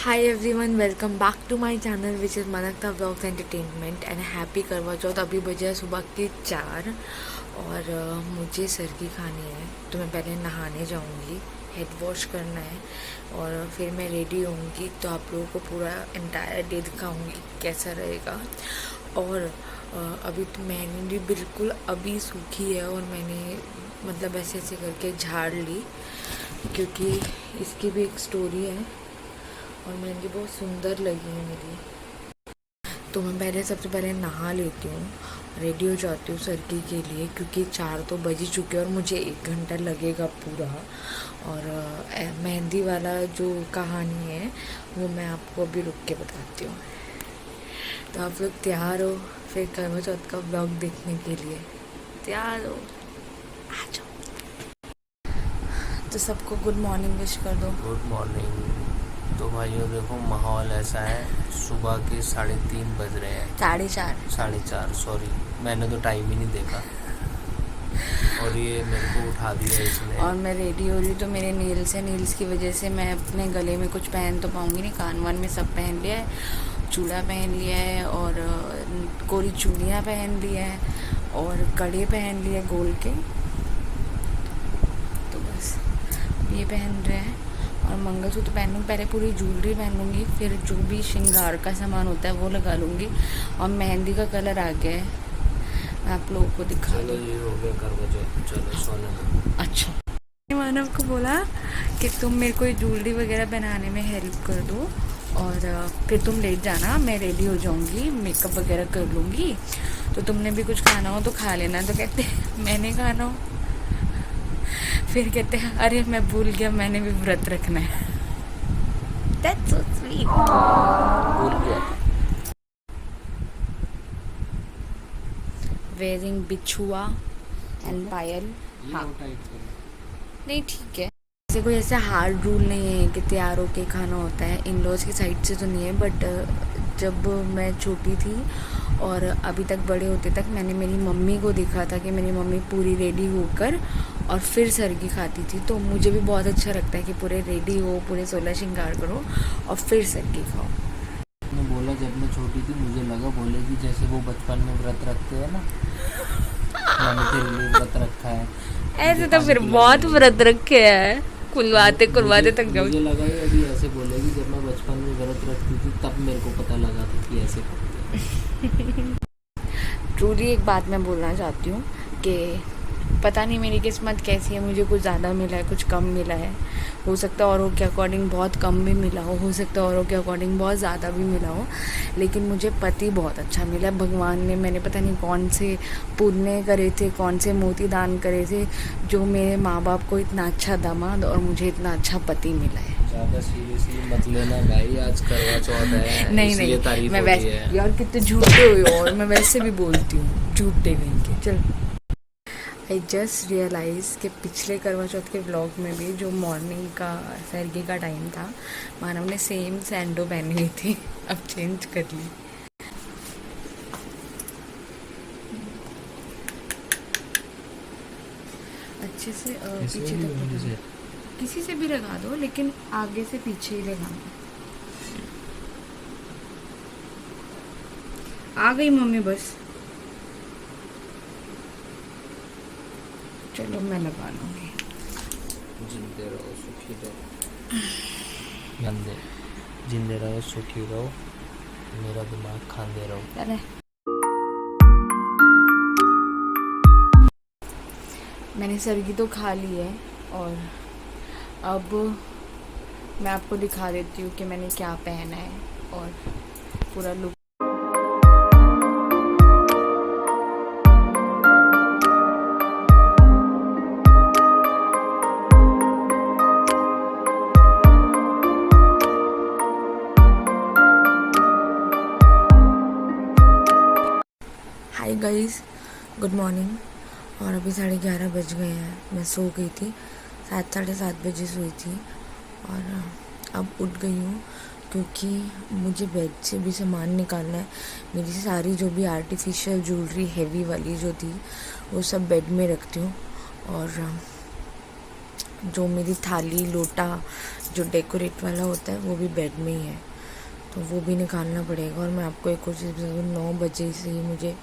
Hi everyone, welcome back to my channel which is Mankata vlogs entertainment and happy Karva Chauth. अभी बजे है सुबह के 4 और मुझे सर्दी खानी है तो मैं पहले नहाने जाऊंगी, हेड वॉश करना है और फिर मैं रेडी होंगी। तो आप लोगों को पूरा एंटायर डे दिखाऊंगी कैसा रहेगा। और अभी तो मेहंदी बिल्कुल अभी सूखी है और मैंने मतलब ऐसे ऐसे करके झाड़ ली क्योंकि इसकी भी एक स्टोरी है और मेहंदी बहुत सुंदर लगी है मेरी। तो मैं पहले सबसे पहले नहा लेती हूँ, रेडी हो जाती हूँ सर्दी के लिए क्योंकि 4 तो बज ही चुके हैं और मुझे 1 घंटा लगेगा पूरा। और मेहंदी वाला जो कहानी है वो मैं आपको अभी रुक के बताती हूँ। तो आप लोग तैयार हो फिर करवा चौथ का ब्लॉग देखने के लिए? तैयार हो? आ जाओ। तो सबको गुड मॉर्निंग विश कर दो। Good morning. तो भाइयों देखो माहौल ऐसा है, सुबह के 3:30 बज रहे हैं। 4:30 सॉरी, मैंने तो टाइम ही नहीं देखा और ये मेरे को उठा दिया इसने। और मैं रेडी हो रही हूँ तो मेरे नील्स की वजह से मैं अपने गले में कुछ पहन तो पाऊँगी नहीं। कान वान में सब पहन लिया है, चूड़ा पहन लिया है और कोरी चूड़ियाँ पहन लिया है और कड़े पहन लिए गोल के। तो बस ये पहन रहे हैं और मंगलसूत्र पहनूँ, पहले पूरी ज्वेलरी पहनूँगी फिर जो भी श्रृंगार का सामान होता है वो लगा लूँगी। और मेहंदी का कलर आ गया है, मैं आप लोगों को दिखा दूँ। ये हो गया करवा चौथ, चलो सोने दो। अच्छा, मानव को बोला कि तुम मेरे को ज्वेलरी वगैरह बनाने में हेल्प कर दो और फिर तुम लेट जाना, मैं रेडी हो जाऊँगी, मेकअप वगैरह कर लूँगी, तो तुमने भी कुछ खाना हो तो खा लेना। तो कहते मैंने खाना हो, फिर कहते हैं अरे मैं भूल गया मैंने भी व्रत रखना है। That's so sweet. भूल गया। Wearing बिछुआ एंड पायल। हाँ नहीं ठीक है, ऐसे कोई ऐसा हार्ड रूल नहीं है कि तैयार होके खाना होता है। इन लॉज की साइड से तो नहीं है, बट जब मैं छोटी थी और अभी तक बड़े होते तक मैंने मेरी मम्मी को देखा था कि मेरी मम्मी पूरी रेडी होकर और फिर सरगी खाती थी। तो मुझे भी बहुत अच्छा लगता है कि पूरे रेडी हो, पूरे 16 श्रृंगार करो और फिर सरगी खाओ। मैं बोला जब मैं छोटी थी मुझे लगा बोलेगी जैसे वो बचपन में व्रत रखते हैं ना, मैंने तेरे लिए व्रत रखा है। ऐसे तो फिर बहुत व्रत रखे हैं, कुलवाते थक जाओ। मुझे लगा ये अभी ऐसे बोलेगी जब मैं बचपन में व्रत रखती थी तब मेरे को पता लगा था कि ऐसे करते हैं। ट्रूली एक बात मैं बोलना चाहती हूँ कि पता नहीं मेरी किस्मत कैसी है, मुझे कुछ ज़्यादा मिला है कुछ कम मिला है। हो सकता है औरों के अकॉर्डिंग बहुत कम भी मिला हो सकता है औरों के अकॉर्डिंग बहुत ज़्यादा भी मिला हो, लेकिन मुझे पति बहुत अच्छा मिला है। भगवान ने, मैंने पता नहीं कौन से पुण्य करे थे, कौन से मोती दान करे थे, जो मेरे माँ बाप को इतना अच्छा दामाद और मुझे इतना अच्छा पति मिला है। ज़्यादा सीरियसली मत लेना भाई, आज करवा चौथ है। नहीं मैं वैसे यार कितने झूठे हुए हो, और मैं वैसे भी बोलती हूँ झूठे कहीं के। चल, आई जस्ट रियलाइज़ कि पिछले करवा चौथ के व्लॉग में भी जो मॉर्निंग का सर्गी का टाइम था, मानव ने सेम सैंडो पहनी हुई थी, अब चेंज कर ली। अच्छे से पीछे तक किसी से भी लगा दो, लेकिन आगे से पीछे ही लगाना। आ गई मम्मी बस, चलो मैं लगा लूँगी। जिंदे रहो सुखी रहो, नंदे जिंदे रहो सुखी रहो, मेरा दिमाग खांदे रहो। अरे मैंने सर्गी तो खा ली है और अब मैं आपको दिखा देती हूँ कि मैंने क्या पहना है और पूरा look. Hi guys, good morning. और अभी 11:30 बज गए हैं। मैं सो गई थी, 7-7:30 बजे सोई थी और अब उठ गई हूँ क्योंकि मुझे बेड से भी सामान निकालना है। मेरी सारी जो भी आर्टिफिशियल ज्वेलरी हेवी वाली जो थी वो सब बेड में रखती हूँ और जो मेरी थाली लोटा जो डेकोरेट वाला होता है वो भी बेड में ही है, तो वो भी निकालना पड़ेगा। और मैं आपको एक और चीज़ बता दूँ, 9 बजे से ही मुझे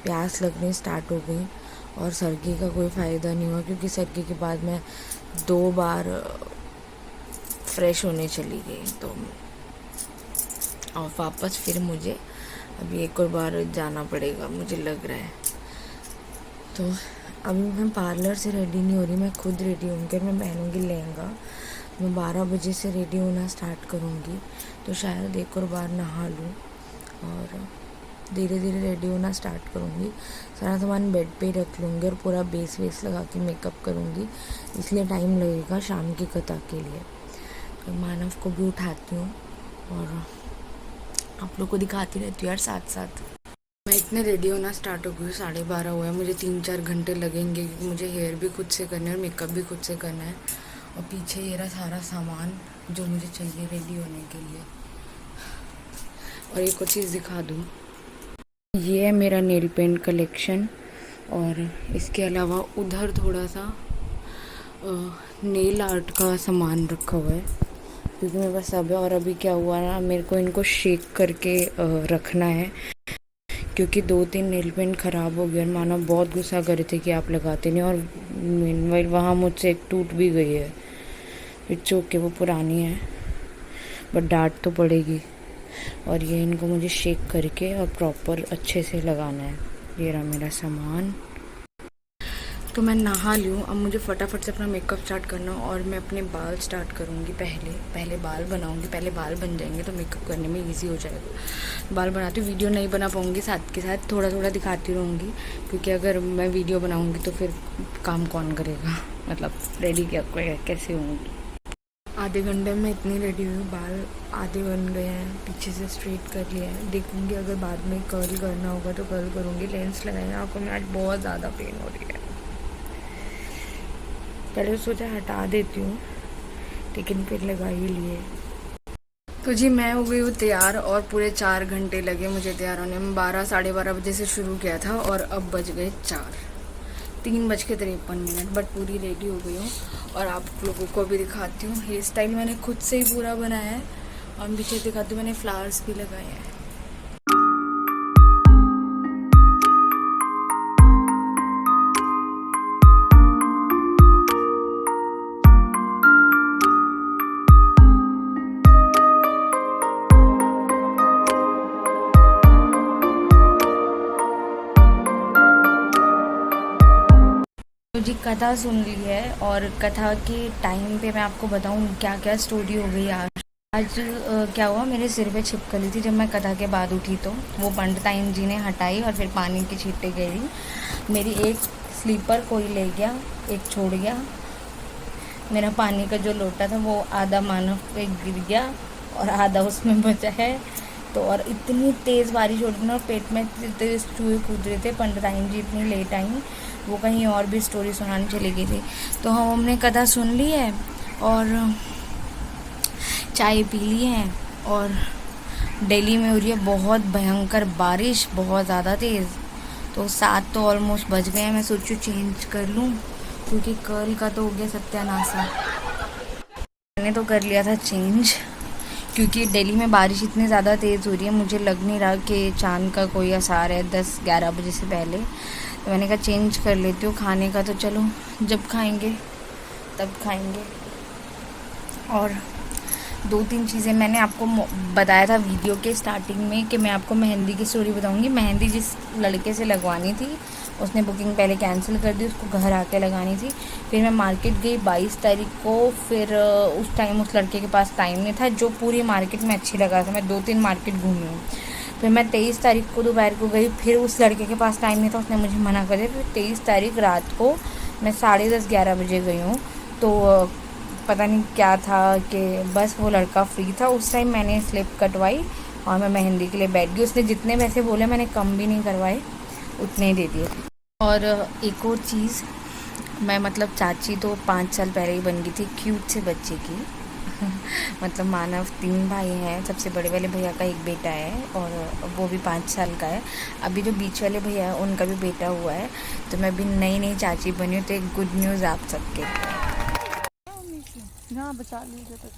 प्यास लगनी स्टार्ट हो गई और सर्दी का कोई फ़ायदा नहीं हुआ, क्योंकि सर्दी के बाद मैं 2 बार फ्रेश होने चली गई। तो और वापस फिर मुझे अभी एक और बार जाना पड़ेगा मुझे लग रहा है। तो अभी मैं पार्लर से रेडी नहीं हो रही, मैं खुद रेडी होंगी और मैं पहनूँगी लहंगा। मैं 12 बजे से रेडी होना स्टार्ट करूँगी, तो शायद एक और बार नहा लूँ और धीरे धीरे रेडी होना स्टार्ट करूँगी। सारा सामान बेड पे ही रख लूँगी और पूरा बेस वेस लगा के मेकअप करूँगी, इसलिए टाइम लगेगा शाम की कथा के लिए। तो मानव को भी उठाती हूँ और आप लोग को दिखाती रहती हूँ यार साथ साथ। मैं इतने रेडी होना स्टार्ट हो गई, 12:30 हुआ है। मुझे 3-4 घंटे लगेंगे, क्योंकि मुझे हेयर भी खुद से करना है और मेकअप भी खुद से करना है। और पीछे ये रहा सारा सामान जो मुझे चाहिए रेडी होने के लिए। और एक और चीज़ दिखा दूँ, ये है मेरा नेल पेंट कलेक्शन। और इसके अलावा उधर थोड़ा सा नेल आर्ट का सामान रखा हुआ है, क्योंकि मेरे पास सब है। और अभी क्या हुआ ना, मेरे को इनको शेक करके रखना है, क्योंकि 2-3 नेल पेंट ख़राब हो गए और मानव बहुत गुस्सा कर रहे थे कि आप लगाते नहीं। और मीनवाइल वहाँ मुझसे एक टूट भी गई है, इट्स ओके, वो पुरानी है बट डांट तो पड़ेगी। और ये इनको मुझे शेक करके और प्रॉपर अच्छे से लगाना है। ये रहा मेरा सामान। तो मैं नहा लूँ, अब मुझे फटाफट से अपना मेकअप स्टार्ट करना और मैं अपने बाल स्टार्ट करूँगी। पहले बाल बनाऊँगी, पहले बाल बन जाएंगे तो मेकअप करने में इजी हो जाएगा। बाल बनाती हूँ, वीडियो नहीं बना पाऊँगी, साथ के साथ थोड़ा थोड़ा दिखाती रहूँगी, क्योंकि अगर मैं वीडियो बनाऊँगी तो फिर काम कौन करेगा, मतलब रेडी क्या कैसे होंगी। आधे घंटे में इतनी रेडी हुई, बाल आधे बन गए हैं, पीछे से स्ट्रेट कर लिया है। देखूँगी अगर बाद में कर्ल करना होगा तो कर्ल करूँगी। लेंस लगाएंगे, आँखों में आज बहुत ज़्यादा पेन हो रही है। पहले सोचा हटा देती हूँ, लेकिन फिर लगा ही लिए। तो जी मैं हो गई हूँ तैयार और पूरे 4 घंटे लगे मुझे तैयार होने में। 12-12:30 बजे से शुरू किया था और अब बज गए 3:53 बट पूरी रेडी हो गई हूँ और आप लोगों को भी दिखाती हूँ। हेयर स्टाइल मैंने खुद से ही पूरा बनाया है और पीछे दिखाती हूँ, मैंने फ्लावर्स भी लगाए हैं। तो जी कथा सुन ली है और कथा के टाइम पे मैं आपको बताऊं क्या क्या स्टोरी हो गई आज क्या हुआ, मेरे सिर पे छिपकली थी जब मैं कथा के बाद उठी, तो वो पंडिताइन जी ने हटाई और फिर पानी के छींटे गई। मेरी एक स्लीपर कोई ले गया, एक छोड़ गया। मेरा पानी का जो लोटा था वो आधा मानव पे गिर गया और आधा उसमें बचा है। तो और इतनी तेज़ बारिश हो रही थी ना, पेट में तेज़ चूहे कूद रहे थे। पंडिताइन जी इतनी लेट आई, वो कहीं और भी स्टोरी सुनाने चली गई थी। तो हमने कथा सुन ली है और चाय पी ली है। और दिल्ली में हो रही है बहुत भयंकर बारिश, बहुत ज़्यादा तेज़। तो 7 तो ऑलमोस्ट बज गए हैं। मैं सोचूं चेंज कर लूँ, क्योंकि कर्ल का तो हो गया सत्यानाशा। मैंने तो कर लिया था चेंज, क्योंकि दिल्ली में बारिश इतनी ज़्यादा तेज़ हो रही है, मुझे लग नहीं रहा कि चांद का कोई आसार है 10-11 बजे से पहले। तो मैंने कहा चेंज कर लेती हूँ। खाने का तो चलो जब खाएंगे तब खाएंगे। और 2-3 चीज़ें मैंने आपको बताया था वीडियो के स्टार्टिंग में कि मैं आपको मेहंदी की स्टोरी बताऊंगी। मेहंदी जिस लड़के से लगवानी थी उसने बुकिंग पहले कैंसिल कर दी, उसको घर आके लगानी थी। फिर मैं मार्केट गई 22 तारीख को। फिर उस टाइम उस लड़के के पास टाइम नहीं था, जो पूरी मार्केट में अच्छी लगा था। मैं 2-3 मार्केट घूमी हूँ। फिर मैं 23 तारीख को दोपहर को गई, फिर उस लड़के के पास टाइम नहीं था, उसने मुझे मना कर दिया। फिर 23 तारीख रात को मैं 10:30-11 बजे गई हूँ। तो पता नहीं क्या था कि बस वो लड़का फ्री था उस टाइम। मैंने स्लिप कटवाई और मैं मेहंदी के लिए बैठ गई। उसने जितने पैसे बोले मैंने कम भी नहीं करवाए, उतने ही दे दिए। और एक और चीज़, मैं मतलब चाची तो 5 साल पहले ही बन गई थी क्यूट से बच्चे की। मतलब मानव 3 भाई हैं, सबसे बड़े वाले भैया का एक बेटा है और वो भी 5 साल का है। अभी जो बीच वाले भैया है उनका भी बेटा हुआ है। तो मैं भी नई चाची बनी हूँ, तो एक गुड न्यूज़ आप सबके लिए। हाँ बचा लीजिए तो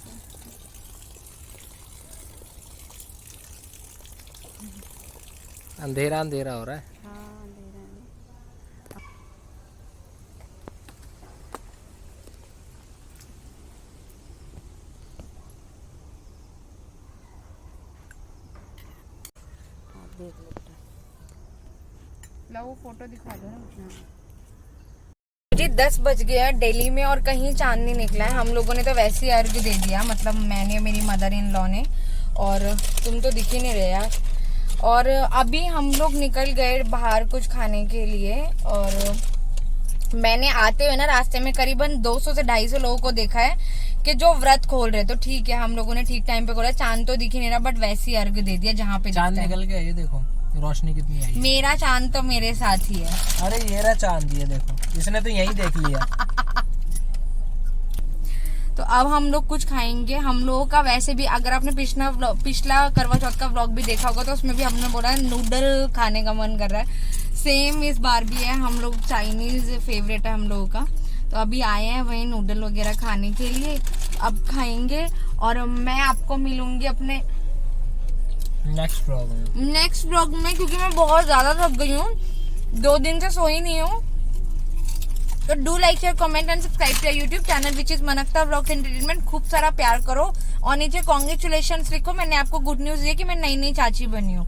अंधेरा अंधेरा हो रहा है। हाँ अंधेरा है। आप देख लो बेटा, लो वो फोटो दिखा दो ना। जी 10 बज गया दिल्ली में और कहीं चांद नहीं निकला है। हम लोगों ने तो वैसे ही अर्घ दे दिया, मतलब मैंने, मेरी मदर इन लॉ ने, और तुम तो दिख ही नहीं रहे यार। और अभी हम लोग निकल गए बाहर कुछ खाने के लिए, और मैंने आते हुए ना रास्ते में करीबन 200 से 250 लोगों को देखा है कि जो व्रत खोल रहे। तो ठीक है, हम लोगों ने ठीक टाइम पे खोला। चांद तो दिख ही नहीं रहा, बट वैसे ही अर्घ दे दिया जहाँ पे चांद दिखता है। निकल गया, ये देखो रोशनी कितनी आई है। मेरा चांद तो मेरे साथ ही है। अरे ये रहा चांद, ये देखो, इसने तो यही देख लिया। तो अब हम लोग कुछ खाएंगे। हम लोगों का वैसे भी, अगर आपने पिछला करवा चौथ का व्लॉग भी देखा होगा तो उसमें भी हमने बोला है नूडल खाने का मन कर रहा है। सेम इस बार भी है, हम लोग चाइनीज फेवरेट है हम लोगों का। तो अभी आए हैं वही नूडल वगैरह खाने के लिए, अब खाएंगे। और मैं आपको मिलूंगी अपने नेक्स्ट व्लॉग में, क्योंकि मैं बहुत ज्यादा थक गई हूँ, 2 दिन से सोई नहीं हूँ। तो do like share comment and subscribe to YouTube channel which is Mankata vlogs entertainment. खूब सारा प्यार करो और नीचे कॉन्ग्रेचुलेशंस लिखो। मैंने आपको गुड न्यूज दी है कि मैं नई नई चाची बनी हूँ।